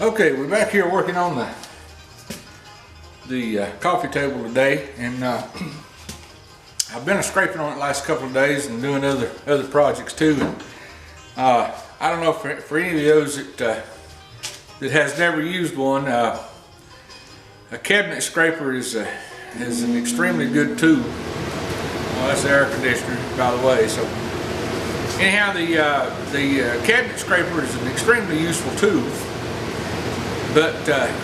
Okay, we're back here working on the coffee table today, and I've been scraping on it the last couple of days and doing other projects too. And I don't know for any of those that has never used one, a cabinet scraper is an extremely good tool. Well, that's the air conditioner, by the way. So anyhow, the cabinet scraper is an extremely useful tool. But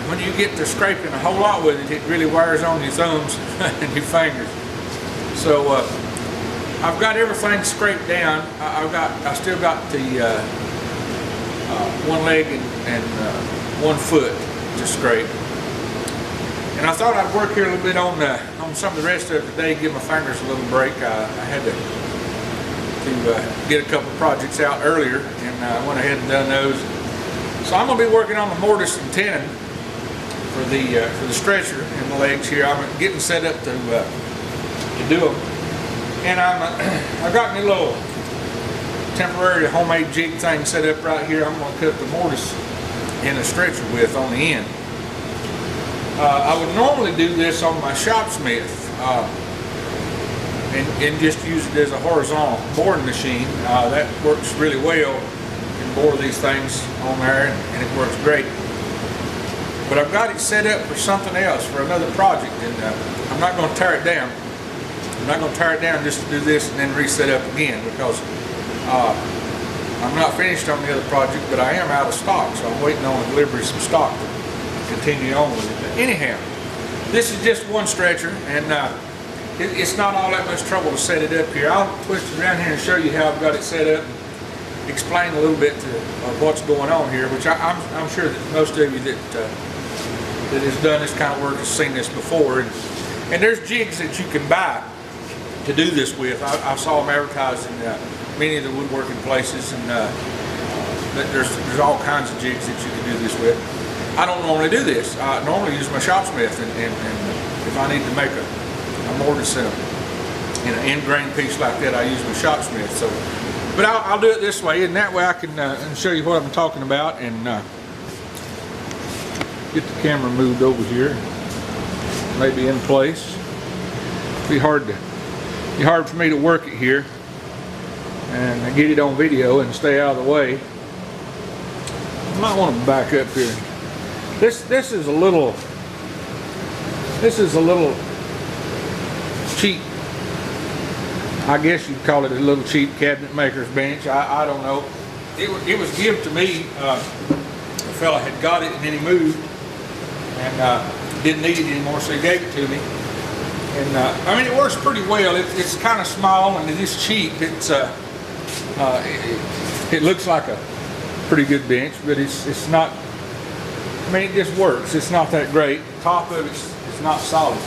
when you get to scraping a whole lot with it, it really wears on your thumbs and your fingers. So I've got everything scraped down. I still got the one leg and 1 foot to scrape. And I thought I'd work here a little bit on some of the rest of the day, give my fingers a little break. I had to get a couple of projects out earlier, and I went ahead and done those. So I'm going to be working on the mortise and tenon for the stretcher and the legs here. I'm getting set up to do them, and I've got my little temporary homemade jig thing set up right here. I'm going to cut the mortise in a stretcher width on the end. I would normally do this on my shopsmith and just use it as a horizontal boring machine. That works really well. Bore these things on there, and it works great. But I've got it set up for something else, for another project, and I'm not going to tear it down. I'm not going to tear it down just to do this and then reset up again, because I'm not finished on the other project, but I am out of stock, so I'm waiting on a delivery of some stock to continue on with it. But anyhow, this is just one stretcher, and it's not all that much trouble to set it up here. I'll twist it around here and show you how I've got it set up. Explain a little bit of what's going on here, which I'm sure that most of you that has done this kind of work has seen this before. And there's jigs that you can buy to do this with. I saw them advertised in many of the woodworking places, and there's all kinds of jigs that you can do this with. I don't normally do this. I normally use my shopsmith, and if I need to make a mortise in an end grain piece like that, I use my shopsmith. So. But I'll do it this way, and that way I can show you what I'm talking about, and get the camera moved over here, maybe in place. It'd be hard for me to work it here and get it on video and stay out of the way. I might want to back up here. This is a little cheap. I guess you'd call it a little cheap cabinet maker's bench. I don't know. It was given to me. A fella had got it and then he moved and didn't need it anymore, so he gave it to me. And I mean, it works pretty well. It's kind of small and it is cheap. It looks like a pretty good bench, but it's not. I mean, it just works. It's not that great. The top of it's not solid.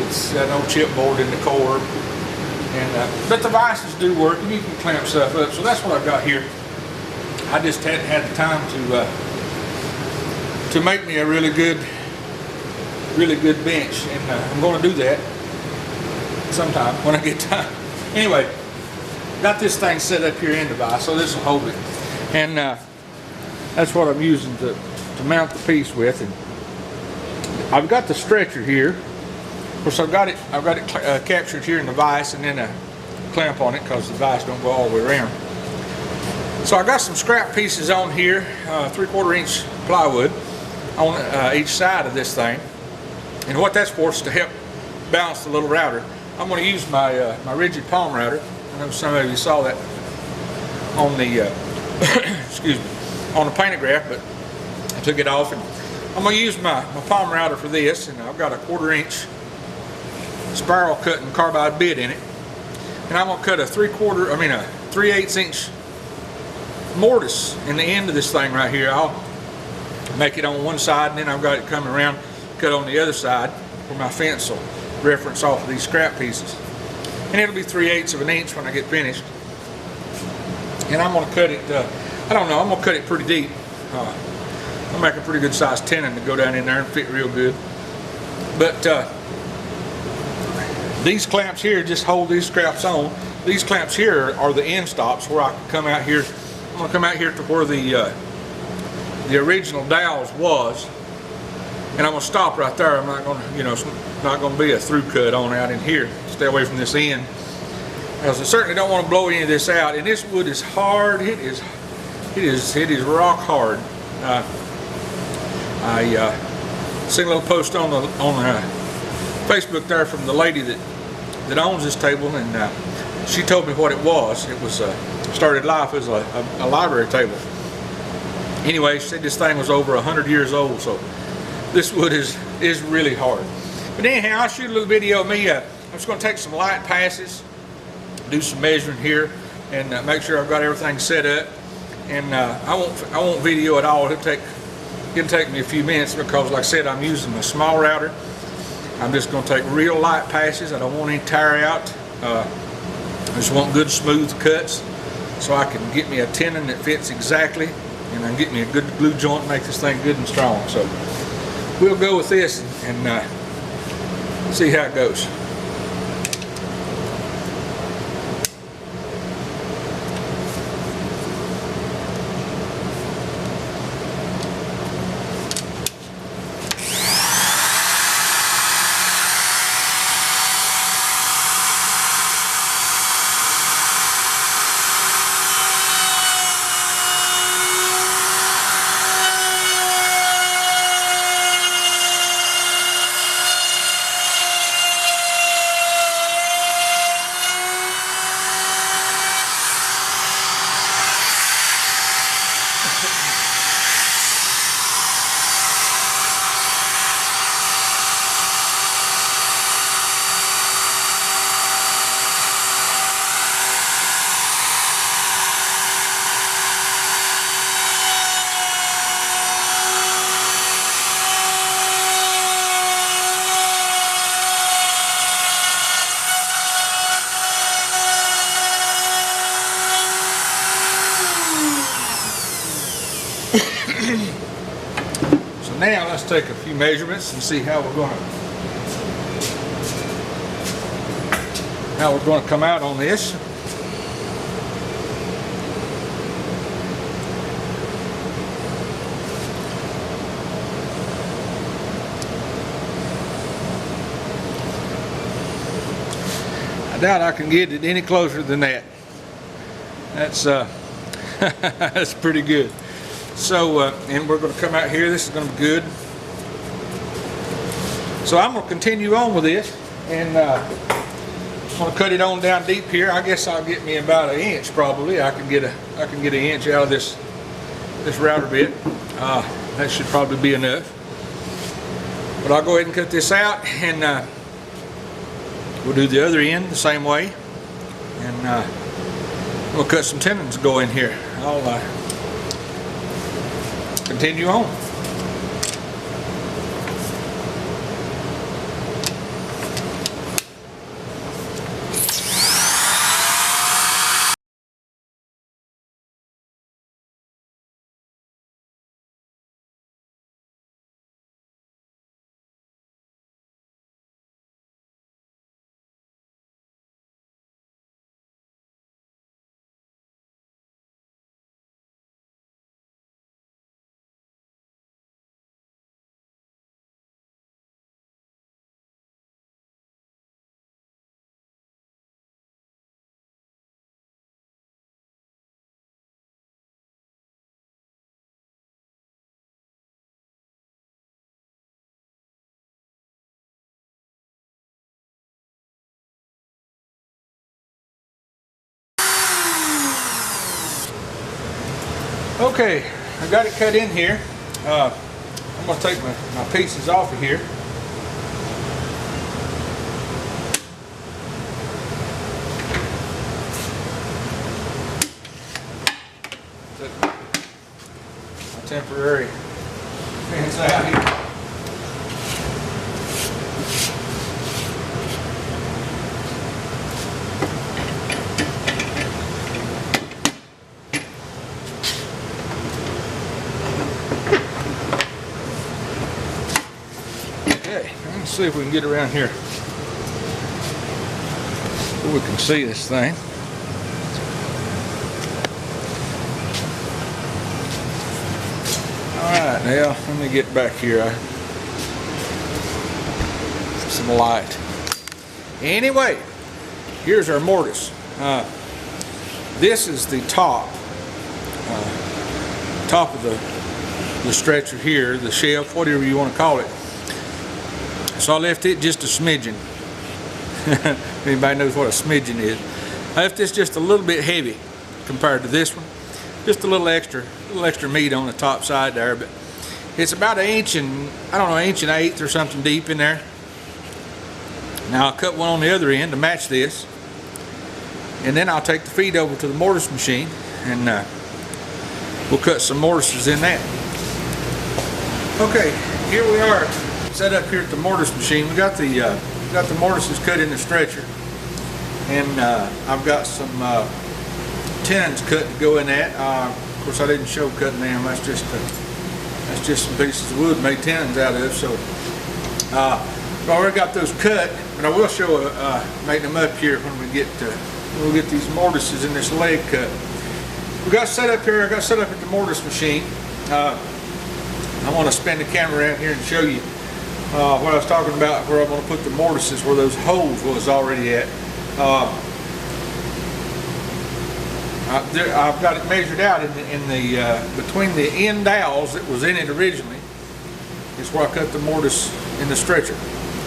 It's no chipboard in the core. But the vices do work, and you can clamp stuff up. So that's what I've got here. I just hadn't had the time to make me a really good bench, and I'm going to do that sometime when I get time. Anyway, got this thing set up here in the vise, so this will hold it, and that's what I'm using to mount the piece with. And I've got the stretcher here. Of course, I've got it captured here in the vise, and then a clamp on it because the vise don't go all the way around. So I got some scrap pieces on here, 3/4 inch plywood on each side of this thing, and what that's for is to help balance the little router. I'm going to use my rigid palm router. I know some of you saw that on the excuse me, on the pantograph, but I took it off, and I'm going to use my palm router for this, and I've got a 1/4 inch spiral cutting carbide bit in it, and I'm going to cut a 3/8 inch mortise in the end of this thing right here. I'll make it on one side, and then I've got it coming around, cut on the other side where my fence will reference off of these scrap pieces, and it'll be 3/8 of an inch when I get finished. And I'm going to cut it, I don't know, I'm going to cut it pretty deep. I'll make a pretty good sized tenon to go down in there and fit real good. But these clamps here just hold these scraps on. These clamps here are the end stops where I can come out here. I'm going to come out here to where the the original dowels was. And I'm going to stop right there. I'm not going to, it's not going to be a through cut on out in here. Stay away from this end, because I certainly don't want to blow any of this out. And this wood is hard. It is rock hard. I seen a little post on Facebook there from the lady that owns this table, and she told me what it was. It was started life as a library table. Anyway, she said this thing was over 100 years old, so this wood is really hard. But anyhow, I'll shoot a little video of me. I'm just going to take some light passes, do some measuring here, and make sure I've got everything set up. And I won't video at all. It'll take me a few minutes, because like I said, I'm using a small router. I'm just going to take real light passes. I don't want any tire out. I just want good smooth cuts, so I can get me a tenon that fits exactly, and I can get me a good glue joint and make this thing good and strong. So we'll go with this and see how it goes. So now let's take a few measurements and see how we're going to come out on this. I doubt I can get it any closer than that. That's that's pretty good. So, and we're going to come out here. This is going to be good. So I'm going to continue on with this, and I'm going to cut it on down deep here. I guess I'll get me about an inch probably. I can get an inch out of this router bit. That should probably be enough. But I'll go ahead and cut this out, and we'll do the other end the same way, and we'll cut some tenons to go in here. I'll continue on. Okay, I got it cut in here. I'm going to take my pieces off of here. My temporary fence out here. Let's see if we can get around here so we can see this thing. Now, let me get back here. Some light. Anyway, here's our mortise. This is the top of the stretcher here, the shelf, whatever you want to call it. So I left it just a smidgen. Anybody knows what a smidgen is? I left this just a little bit heavy compared to this one. Just a little extra meat on the top side there, but it's about an inch and, I don't know, an inch and 1/8 or something deep in there. Now I'll cut one on the other end to match this, and then I'll take the feed over to the mortise machine, and we'll cut some mortises in that. Okay, here we are, set up here at the mortise machine. We got the mortises cut in the stretcher, and I've got some tenons cut to go in that. Of course, I didn't show cutting them. That's just some pieces of wood made tenons out of. So I've already got those cut, but I will show making them up here when we get these mortises in this leg cut. We got set up here. I got set up at the mortise machine. I want to spin the camera around here and show you what I was talking about, where I'm going to put the mortises, where those holes was already at. I've got it measured out in the between the end dowels that was in it originally. Is where I cut the mortise in the stretcher.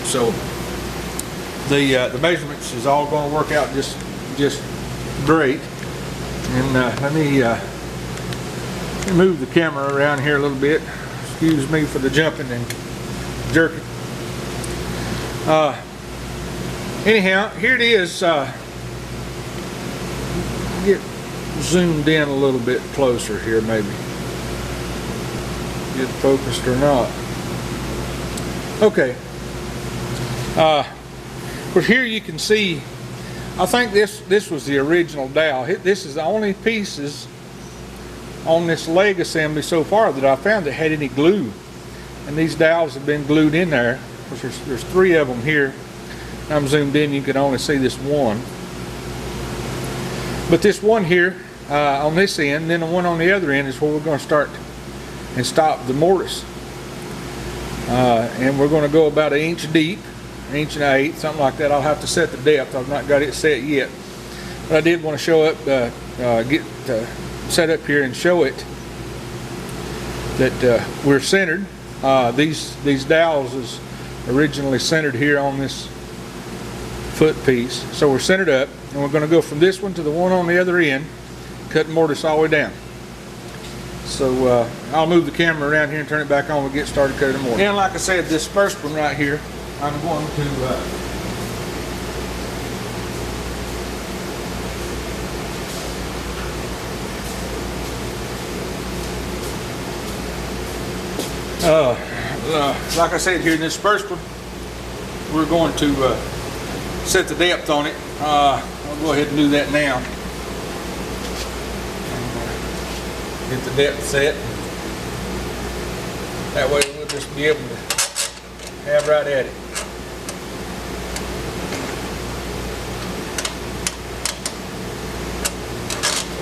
So the measurements is all going to work out just great. And let me move the camera around here a little bit. Excuse me for the jumping and jerking. Anyhow, here it is. Get zoomed in a little bit closer here, maybe. Get focused or not. Okay. Of course, here you can see, I think this was the original dowel. This is the only pieces on this leg assembly so far that I found that had any glue. And these dowels have been glued in there. Of course, there's 3 of them here. I'm zoomed in, you can only see this one. But this one here on this end, and then the one on the other end is where we're going to start and stop the mortise. And we're going to go about 1 inch deep, 1 inch and 1/8, something like that. I'll have to set the depth. I've not got it set yet. But I did want to show up, get set up here and show it that we're centered. These dowels is originally centered here on this foot piece. So we're centered up, and we're going to go from this one to the one on the other end, cut mortise all the way down. So I'll move the camera around here and turn it back on. We'll get started cutting mortise. And like I said, this first one right here, I'm going to like I said, here in this first one, we're going to set the depth on it. I'll go ahead and do that now. Get the depth set. That way we'll just be able to have right at it.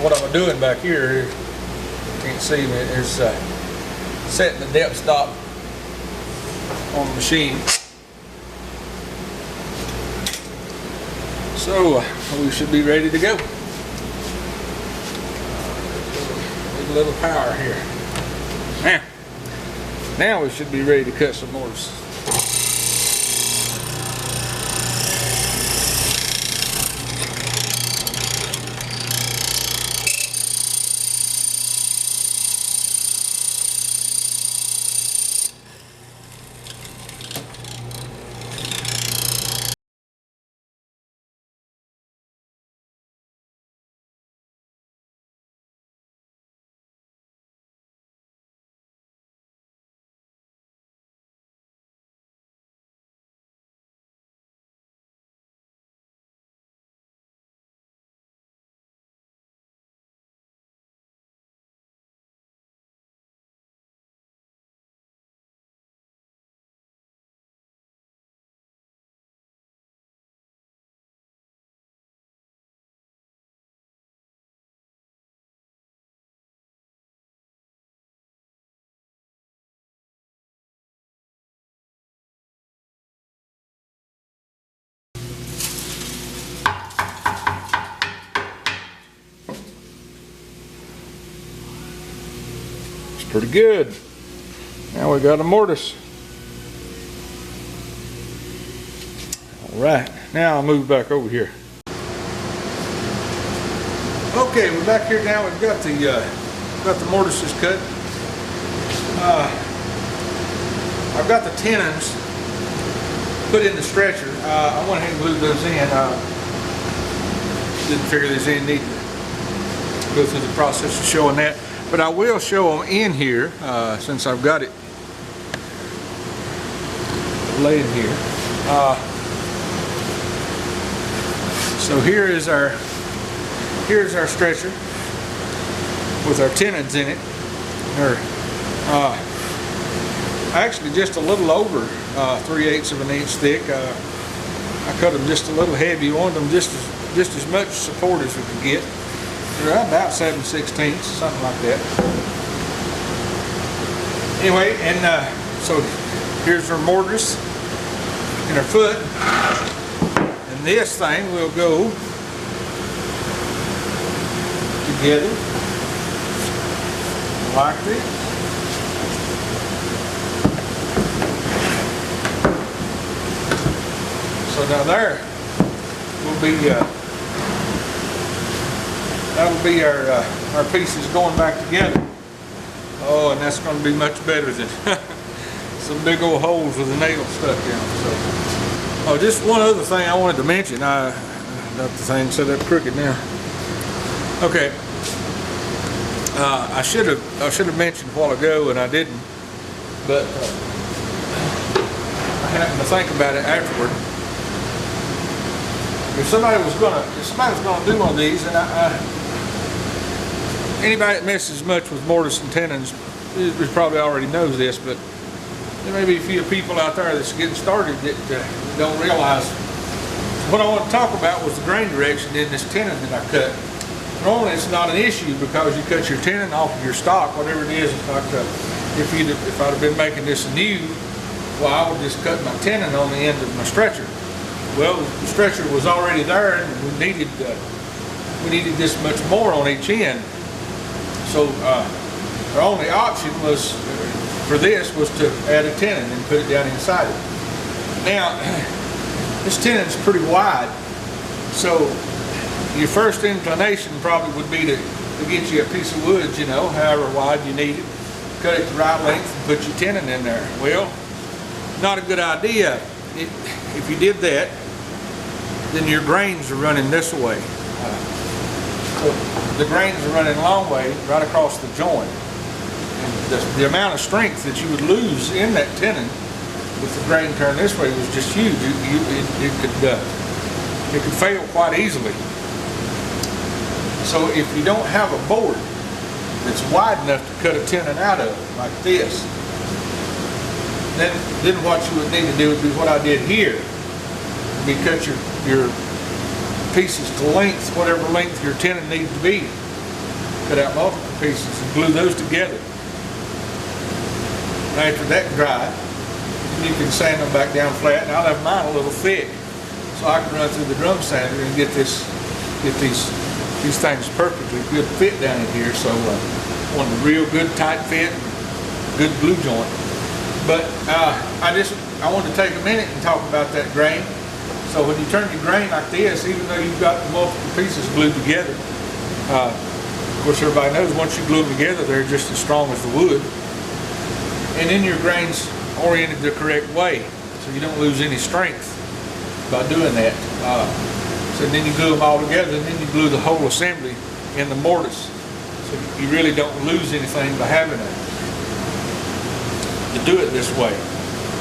What I'm doing back here, you can't see me, is setting the depth stop on the machine. So we should be ready to go. Need a little power here. Now we should be ready to cut some mortise. pretty good. Now we got a mortise. All right, now I'll move back over here. Okay, we're back here now. We've got the mortises cut. I've got the tenons put in the stretcher. I went ahead and glued those in. Didn't figure these in, need to go through the process of showing that. But I will show them in here since I've got it laying here. So here's our stretcher with our tenons in it. They're actually just a little over 3/8 of an inch thick. I cut them just a little heavy. Wanted them just as much support as we could get. They're about 7/16, something like that. Anyway, and so here's our mortise and our foot, and this thing will go together like this. So now there will be that'll be our pieces going back together. Oh, and that's going to be much better than some big old holes with a nail stuck in them. So, oh, just one other thing I wanted to mention. I got the thing set up crooked now. Okay, I should have mentioned a while ago, and I didn't. But I happened to think about it afterward. If somebody was gonna do one of these, and anybody that messes much with mortise and tenons probably already knows this, but there may be a few people out there that's getting started that don't realize. What I want to talk about was the grain direction in this tenon that I cut. Normally it's not an issue because you cut your tenon off of your stock, whatever it is. Like if I'd have been making this new, well, I would just cut my tenon on the end of my stretcher. Well, the stretcher was already there, and we needed this much more on each end. So our only option was for this was to add a tenon and put it down inside it. Now, this tenon's pretty wide, so your first inclination probably would be to get you a piece of wood, you know, however wide you need it, cut it the right length and put your tenon in there. Well, not a good idea. If you did that, then your grains are running this way. So the grains are running a long way right across the joint. And the amount of strength that you would lose in that tenon with the grain turned this way was just huge. It could fail quite easily. So if you don't have a board that's wide enough to cut a tenon out of, like this, then what you would need to do would be what I did here. We cut your pieces to length, whatever length your tenon needs to be. Cut out multiple pieces and glue those together. Now after that dry, you can sand them back down flat, and I'll have mine a little thick, so I can run through the drum sander and get these things perfectly good fit down in here. So want a real good tight fit, good glue joint. But I wanted to take a minute and talk about that grain. So when you turn your grain like this, even though you've got the multiple pieces glued together, of course everybody knows once you glue them together, they're just as strong as the wood. And then your grain's oriented the correct way, so you don't lose any strength by doing that. So then you glue them all together, and then you glue the whole assembly in the mortise. So you really don't lose anything by having to do it this way.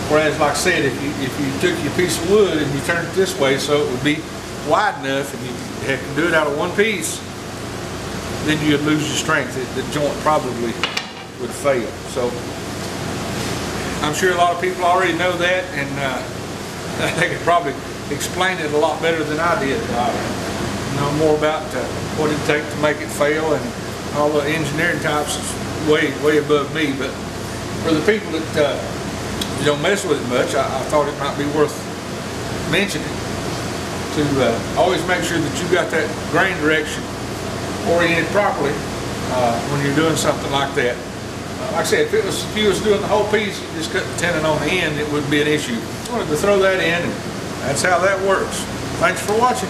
Whereas, like I said, if you took your piece of wood and you turned it this way so it would be wide enough, and you had to do it out of one piece, then you'd lose your strength. The joint probably would fail. So I'm sure a lot of people already know that, and they could probably explain it a lot better than I did. Know more about what it takes to make it fail, and all the engineering types is way above me. But for the people that don't mess with it much, I thought it might be worth mentioning to always make sure that you got that grain direction oriented properly when you're doing something like that. like I said, if you was doing the whole piece, you just cut the tenon on the end, it wouldn't be an issue. I wanted to throw that in, and that's how that works. Thanks for watching.